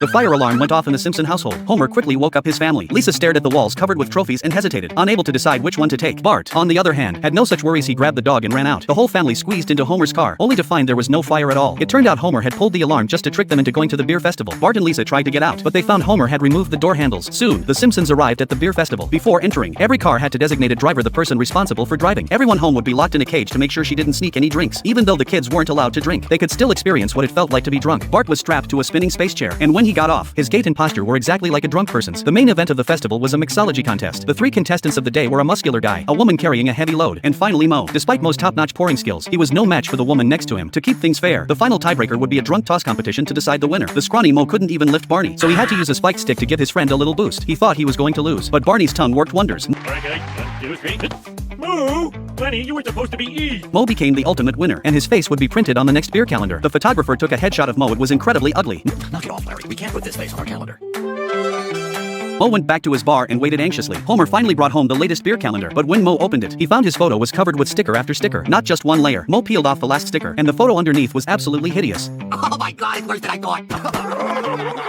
The fire alarm went off in the Simpson household. Homer quickly woke up his family. Lisa stared at the walls covered with trophies and hesitated, unable to decide which one to take. Bart, on the other hand, had no such worries. He grabbed the dog and ran out. The whole family squeezed into Homer's car, only to find there was no fire at all. It turned out Homer had pulled the alarm just to trick them into going to the beer festival. Bart and Lisa tried to get out, but they found Homer had removed the door handles. Soon, the Simpsons arrived at the beer festival. Before entering, every car had to designate a driver, the person responsible for driving. Everyone home would be locked in a cage to make sure she didn't sneak any drinks. Even though the kids weren't allowed to drink, they could still experience what it felt like to be drunk. Bart was strapped to a spinning space chair, and when he got off, his gait and posture were exactly like a drunk person's. The main event of the festival was a mixology contest. The three contestants of the day were a muscular guy, a woman carrying a heavy load, and finally Moe. Despite Moe's top-notch pouring skills, he was no match for the woman next to him. To keep things fair, the final tiebreaker would be a drunk toss competition to decide the winner. The scrawny Moe couldn't even lift Barney, so he had to use a spiked stick to give his friend a little boost. He thought he was going to lose, but Barney's tongue worked wonders. Okay, 1, 2, 3. Moo! Lenny, you were supposed to be E. Moe became the ultimate winner, and his face would be printed on the next beer calendar. The photographer took a headshot of Moe. It was incredibly ugly. Knock it off, Larry. We can't put this face on our calendar. Moe went back to his bar and waited anxiously. Homer finally brought home the latest beer calendar, but when Moe opened it, he found his photo was covered with sticker after sticker. Not just one layer. Moe peeled off the last sticker, and the photo underneath was absolutely hideous. Oh my God, it's worse than I thought.